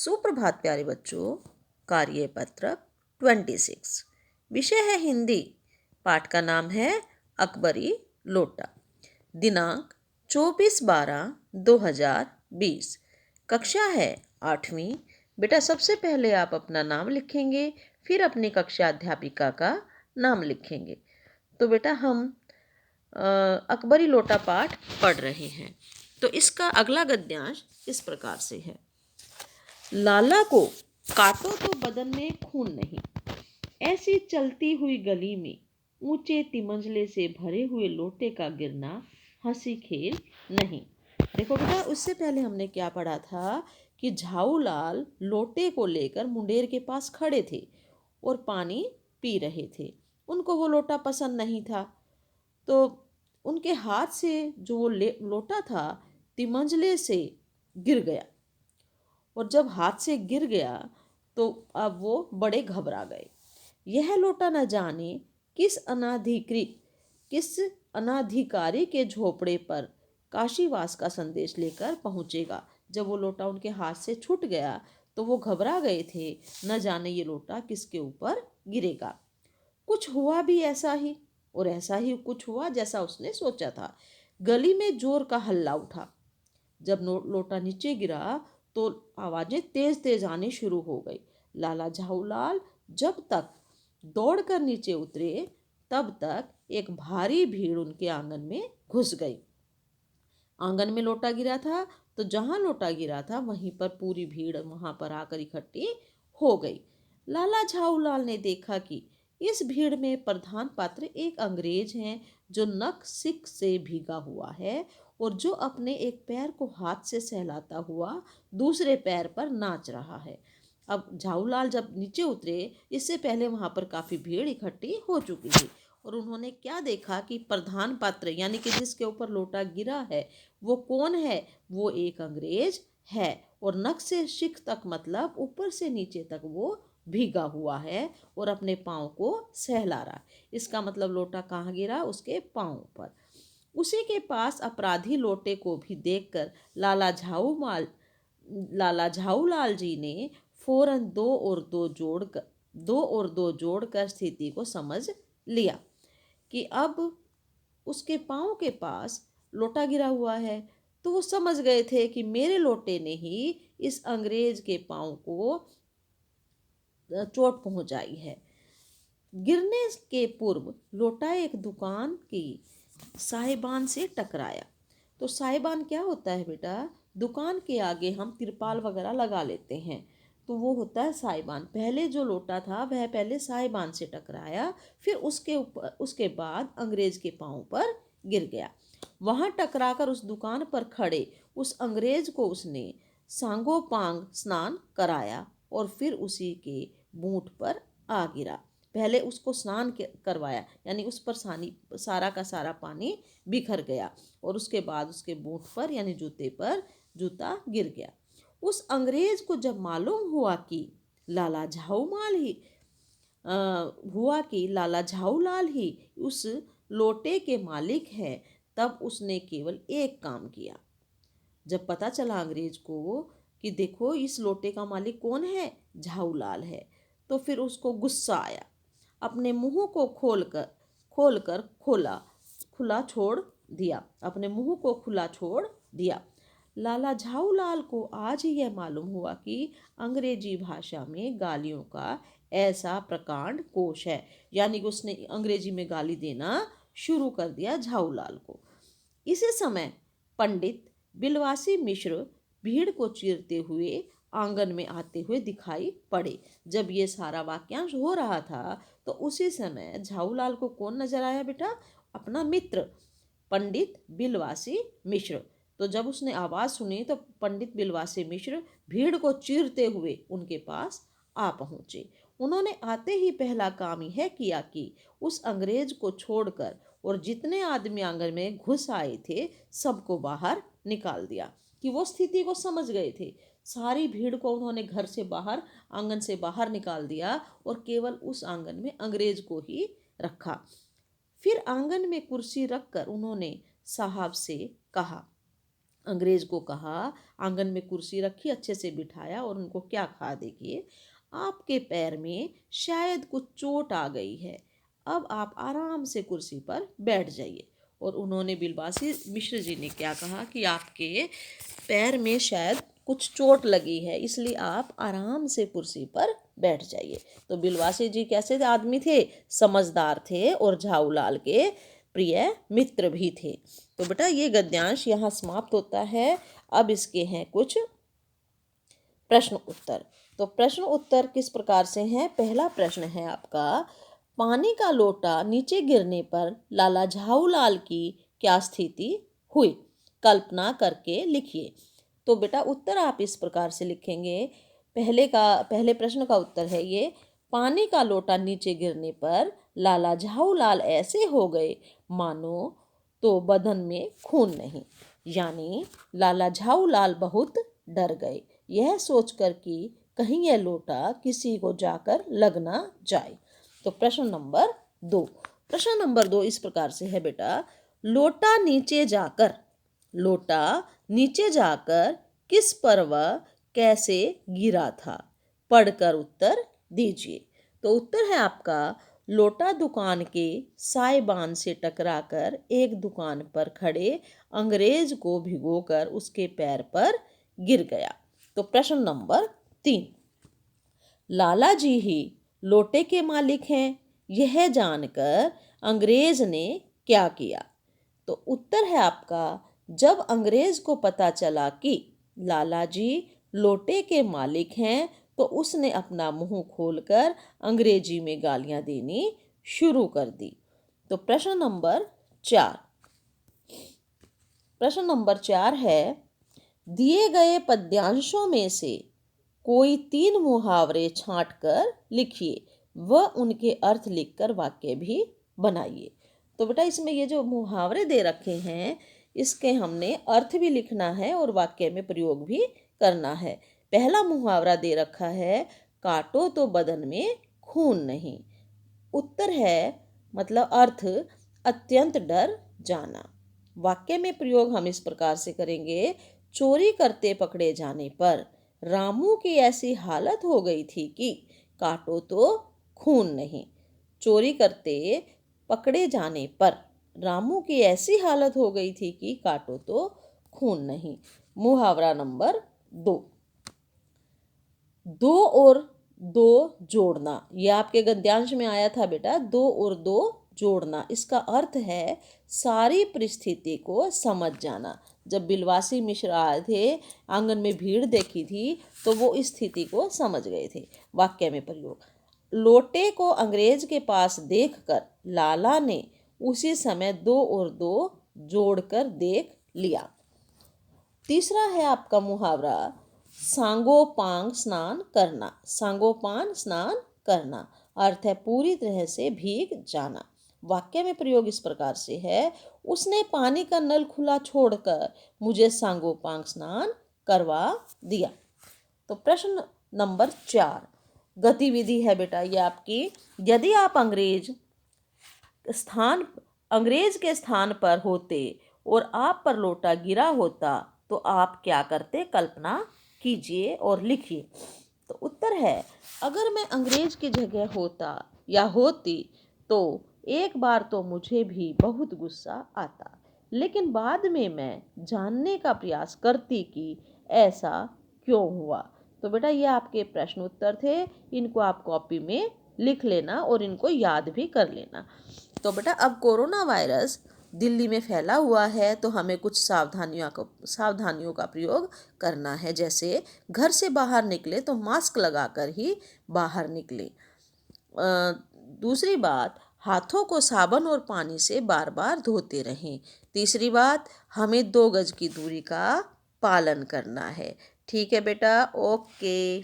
सुप्रभात प्यारे बच्चों। कार्यपत्रक 26 विषय है हिंदी। पाठ का नाम है अकबरी लोटा। दिनांक 24/12/2020। कक्षा है 8वीं। बेटा सबसे पहले आप अपना नाम लिखेंगे, फिर अपनी कक्षा अध्यापिका का नाम लिखेंगे। तो बेटा हम अकबरी लोटा पाठ पढ़ रहे हैं। तो इसका अगला गद्यांश इस प्रकार से है। लाला को काटो तो बदन में खून नहीं, ऐसी चलती हुई गली में ऊंचे तिमंजले से भरे हुए लोटे का गिरना हंसी खेल नहीं। देखो बेटा, उससे पहले हमने क्या पढ़ा था कि झाऊलाल लोटे को लेकर मुंडेर के पास खड़े थे और पानी पी रहे थे। उनको वो लोटा पसंद नहीं था, तो उनके हाथ से जो वो लोटा था तिमंजले से गिर गया। और जब हाथ से गिर गया तो अब वो बड़े घबरा गए। यह लोटा न जाने किस अनाधिकारी के झोपड़े पर काशीवास का संदेश लेकर पहुंचेगा। जब वो लोटा उनके हाथ से छूट गया तो वो घबरा गए थे, न जाने ये लोटा किसके ऊपर गिरेगा। कुछ हुआ भी ऐसा ही, और ऐसा ही कुछ हुआ जैसा उसने सोचा था। गली में जोर का हल्ला उठा। जब लोटा नीचे गिरा तो आवाजें तेज तेज आनी शुरू हो गई। लाला झाऊलाल जब तक दौड़कर नीचे उतरे तब तक एक भारी भीड़ उनके आंगन में घुस गई। आंगन में लोटा गिरा था, तो जहां लोटा गिरा था वहीं पर पूरी भीड़ वहां पर आकर इकट्ठी हो गई। लाला झाऊलाल ने देखा कि इस भीड़ में प्रधान पात्र एक अंग्रेज हैं जो नक सिक से भीगा हुआ है और जो अपने एक पैर को हाथ से सहलाता हुआ दूसरे पैर पर नाच रहा है। अब झाऊलाल जब नीचे उतरे, इससे पहले वहां पर काफी भीड़ इकट्ठी हो चुकी थी और उन्होंने क्या देखा कि प्रधान पात्र यानी कि जिसके ऊपर लोटा गिरा है वो कौन है? वो एक अंग्रेज है और नक से शिख तक मतलब ऊपर से नीचे तक वो भीगा हुआ है और अपने पाँव को सहला रहा। इसका मतलब लोटा कहाँ गिरा? उसके पाँव पर। उसी के पास अपराधी लोटे को भी देखकर लाला झाऊलाल जी ने फौरन दो और दो जोड़कर स्थिति को समझ लिया कि अब उसके पाँव के पास लोटा गिरा हुआ है। तो वो समझ गए थे कि मेरे लोटे ने ही इस अंग्रेज के पाँव को चोट पहुंचाई है। गिरने के पूर्व लोटा एक दुकान की साहिबान से टकराया। तो साहिबान क्या होता है बेटा? दुकान के आगे हम तिरपाल वगैरह लगा लेते हैं, तो वो होता है साहिबान। पहले जो लोटा था वह पहले साहिबान से टकराया, फिर उसके बाद अंग्रेज के पाँव पर गिर गया। वहां टकराकर उस दुकान पर खड़े उस अंग्रेज को उसने सांगोपांग स्नान कराया और फिर उसी के बूट पर आ गिरा। पहले उसको स्नान करवाया, यानी उस पर सारा का सारा पानी बिखर गया और उसके बाद उसके बूट पर यानी जूते पर जूता गिर गया। उस अंग्रेज को जब मालूम हुआ कि लाला झाऊलाल ही उस लोटे के मालिक है, तब उसने केवल एक काम किया। जब पता चला अंग्रेज को कि देखो इस लोटे का मालिक कौन है, झाऊलाल है, तो फिर उसको गुस्सा आया। अपने मुंह को खोलकर खुला छोड़ दिया। अपने मुंह को खुला छोड़ दिया। लाला झाऊलाल को आज ही यह मालूम हुआ कि अंग्रेजी भाषा में गालियों का ऐसा प्रकांड कोश है, यानी कि उसने अंग्रेजी में गाली देना शुरू कर दिया झाऊलाल को। इसी समय पंडित बिलवासी मिश्र भीड़ को चीरते हुए आंगन में आते हुए दिखाई पड़े। जब ये सारा वाक्यांश हो रहा था तो उसी समय झाऊलाल को कौन नजर आया बेटा? अपना मित्र पंडित बिलवासी मिश्र। तो जब उसने आवाज सुनी तो पंडित बिलवासी मिश्र भीड़ को चीरते हुए उनके पास आ पहुंचे। उन्होंने आते ही पहला काम यह किया कि उस अंग्रेज को छोड़कर और जितने आदमी आंगन में घुस आए थे सबको बाहर निकाल दिया। कि वो स्थिति को समझ गए थे। सारी भीड़ को उन्होंने घर से बाहर, आंगन से बाहर निकाल दिया और केवल उस आंगन में अंग्रेज को ही रखा। फिर आंगन में कुर्सी रखकर उन्होंने साहब से कहा, अंग्रेज को कहा, आंगन में कुर्सी रखी, अच्छे से बिठाया और उनको क्या कहा, देखिए, आपके पैर में शायद कुछ चोट आ गई है, अब आप आराम से कुर्सी पर बैठ जाइए। और उन्होंने बिलवासी मिश्र जी ने क्या कहा कि आपके पैर में शायद कुछ चोट लगी है, इसलिए आप आराम से कुर्सी पर बैठ जाइए। तो बिलवासी जी कैसे आदमी थे? समझदार थे और झाऊलाल के प्रिय मित्र भी थे। तो बेटा ये गद्यांश यहाँ समाप्त होता है। अब इसके हैं कुछ प्रश्न उत्तर। तो प्रश्न उत्तर किस प्रकार से हैं? पहला प्रश्न है आपका, पानी का लोटा नीचे गिरने पर लाला झाऊलाल की क्या स्थिति हुई? कल्पना करके लिखिए। तो बेटा उत्तर आप इस प्रकार से लिखेंगे। पहले प्रश्न का उत्तर है ये, पानी का लोटा नीचे गिरने पर लाला झाऊलाल ऐसे हो गए मानो तो बदन में खून नहीं, यानी लाला झाऊलाल बहुत डर गए, यह सोचकर कि कहीं यह लोटा किसी को जाकर लग ना जाए। तो प्रश्न नंबर दो इस प्रकार से है बेटा, लोटा नीचे जाकर किस पर वह कैसे गिरा था? पढ़कर उत्तर दीजिए। तो उत्तर है आपका, लोटा दुकान के साइबान से टकराकर एक दुकान पर खड़े अंग्रेज को भिगोकर उसके पैर पर गिर गया। तो प्रश्न नंबर 3, लाला जी ही लोटे के मालिक हैं, यह जानकर अंग्रेज ने क्या किया? तो उत्तर है आपका, जब अंग्रेज को पता चला कि लाला जी लोटे के मालिक हैं तो उसने अपना मुंह खोलकर अंग्रेजी में गालियां देनी शुरू कर दी। तो प्रश्न नंबर 4 है, दिए गए पद्यांशों में से कोई 3 मुहावरे छांटकर लिखिए व उनके अर्थ लिखकर वाक्य भी बनाइए। तो बेटा इसमें ये जो मुहावरे दे रखे हैं इसके हमने अर्थ भी लिखना है और वाक्य में प्रयोग भी करना है। पहला मुहावरा दे रखा है, काटो तो बदन में खून नहीं। उत्तर है, मतलब अर्थ, अत्यंत डर जाना। वाक्य में प्रयोग हम इस प्रकार से करेंगे, चोरी करते पकड़े जाने पर रामू की ऐसी हालत हो गई थी कि काटो तो खून नहीं। चोरी करते पकड़े जाने पर रामू की ऐसी हालत हो गई थी कि काटो तो खून नहीं। मुहावरा नंबर 2, दो और दो जोड़ना। यह आपके गद्यांश में आया था बेटा, दो और दो जोड़ना। इसका अर्थ है सारी परिस्थिति को समझ जाना। जब बिलवासी मिश्र आए थे, आंगन में भीड़ देखी थी तो वो इस स्थिति को समझ गए थे। वाक्य में प्रयोग, लोटे को अंग्रेज के पास देखकर लाला ने उसी समय 2 और 2 जोड़कर देख लिया। तीसरा है आपका मुहावरा, सांगोपांग स्नान करना। सांगोपान स्नान करना अर्थ है पूरी तरह से भीग जाना। वाक्य में प्रयोग इस प्रकार से है, उसने पानी का नल खुला छोड़कर मुझे सांगोपांग स्नान करवा दिया। तो प्रश्न नंबर 4, गतिविधि है बेटा ये आपकी, यदि आप अंग्रेज के स्थान पर होते और आप पर लोटा गिरा होता तो आप क्या करते? कल्पना कीजिए और लिखिए। तो उत्तर है, अगर मैं अंग्रेज की जगह होता या होती तो एक बार तो मुझे भी बहुत गुस्सा आता, लेकिन बाद में मैं जानने का प्रयास करती कि ऐसा क्यों हुआ। तो बेटा ये आपके प्रश्न उत्तर थे, इनको आप कॉपी में लिख लेना और इनको याद भी कर लेना। तो बेटा अब कोरोना वायरस दिल्ली में फैला हुआ है तो हमें कुछ सावधानियों का प्रयोग करना है। जैसे घर से बाहर निकले तो मास्क लगाकर ही बाहर निकले। दूसरी बात, हाथों को साबुन और पानी से बार बार धोते रहें। तीसरी बात, हमें 2 गज की दूरी का पालन करना है। ठीक है बेटा, ओके।